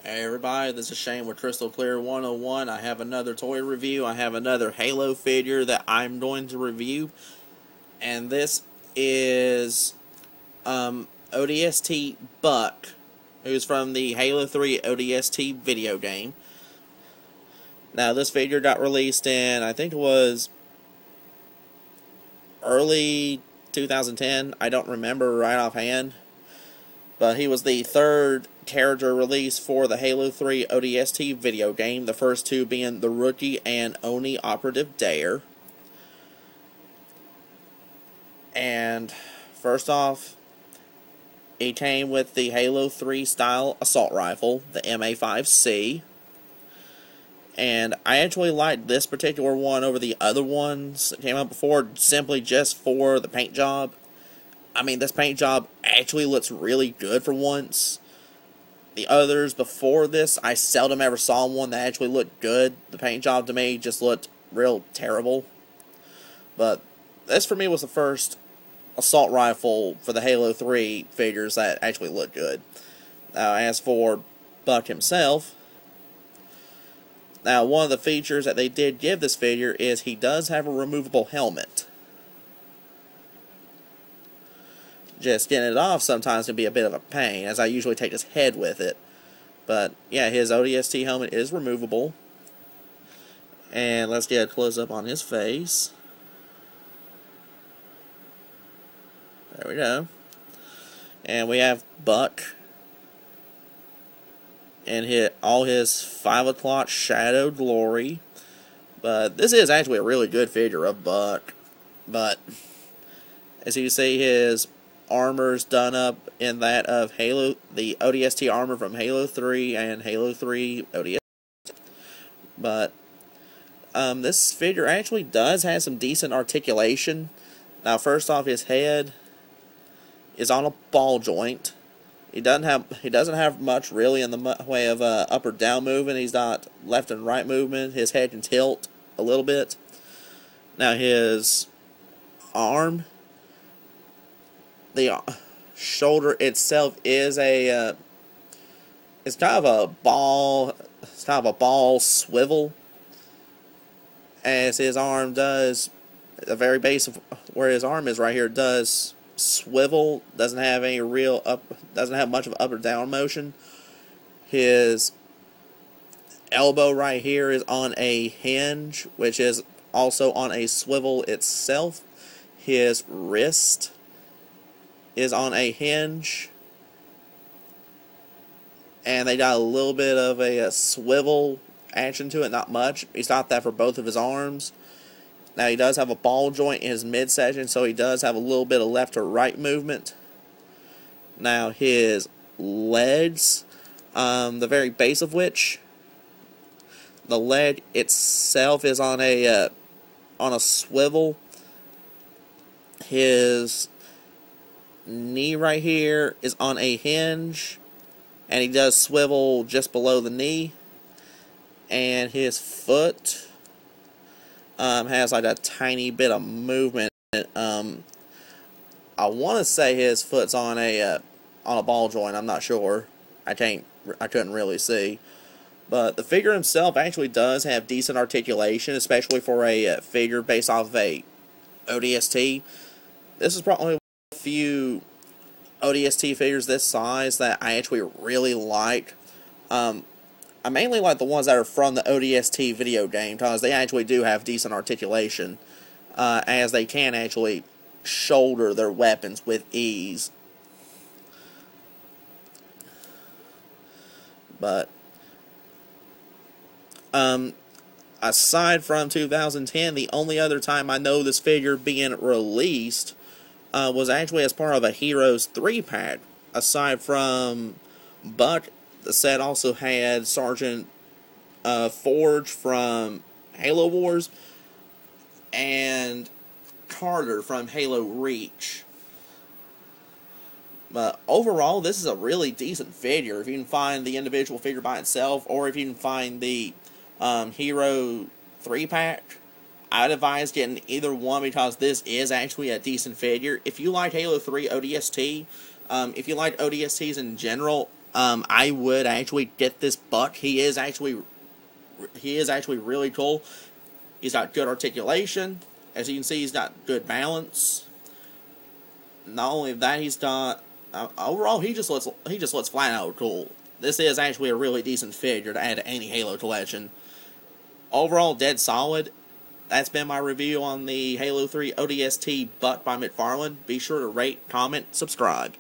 Hey everybody, this is Shane with Crystal Clear 101. I have another toy review. I have another Halo figure that I'm going to review. And this is ODST Buck, who's from the Halo 3 ODST video game. Now this figure got released in, I think it was early 2010. I don't remember right offhand. But he was the third character released for the Halo 3 ODST video game, the first two being the Rookie and Oni Operative Dare. And first off, he came with the Halo 3 style assault rifle, the MA5C. And I actually liked this particular one over the other ones that came out before, simply just for the paint job. I mean, this paint job actually looks really good for once. The others before this, I seldom ever saw one that actually looked good. The paint job to me just looked real terrible. But this for me was the first assault rifle for the Halo 3 figures that actually looked good. Now, as for Buck himself, now one of the features that they did give this figure is he does have a removable helmet. Just getting it off sometimes can be a bit of a pain, as I usually take his head with it. But yeah, his ODST helmet is removable. And let's get a close-up on his face. There we go. And we have Buck and all his 5 o'clock shadow glory. But this is actually a really good figure of Buck. But as you see, his armor's done up in that of the ODST armor from Halo 3 and Halo 3 ODST. But this figure actually does have some decent articulation. Now, first off, his head is on a ball joint. He doesn't have much really in the way of up or down movement. He's got left and right movement. His head can tilt a little bit. Now, his arm, the shoulder itself is it's kind of a ball swivel, as his arm does, the very base of where his arm is right here does swivel, doesn't have much of up or down motion. His elbow right here is on a hinge, which is also on a swivel itself. His wrist is on a hinge, and they got a little bit of a swivel action to it, not much. He's got that for both of his arms. Now, he does have a ball joint in his midsection, so he does have a little bit of left or right movement. Now, his legs, the very base of which, the leg itself is on a swivel. His knee right here is on a hinge, and he does swivel just below the knee. And his foot has like a tiny bit of movement. I want to say his foot's on a ball joint. I'm not sure. I couldn't really see. But the figure himself actually does have decent articulation, especially for a figure based off of a ODST. This is probably a few ODST figures this size that I actually really like. I mainly like the ones that are from the ODST video game, because they actually do have decent articulation, as they can actually shoulder their weapons with ease. But aside from 2010, the only other time I know this figure being released was actually as part of a Heroes 3-pack. Aside from Buck, the set also had Sergeant Forge from Halo Wars and Carter from Halo Reach. But overall, this is a really decent figure. If you can find the individual figure by itself, or if you can find the Hero 3-pack, I'd advise getting either one, because this is actually a decent figure. If you like Halo 3 ODST, if you like ODSTs in general, I would actually get this buck. He is actually really cool. He's got good articulation. As you can see, he's got good balance. Not only that, he's got overall he just looks flat out cool. This is actually a really decent figure to add to any Halo collection. Overall, dead solid. That's been my review on the Halo 3 ODST Buck by McFarlane. Be sure to rate, comment, subscribe.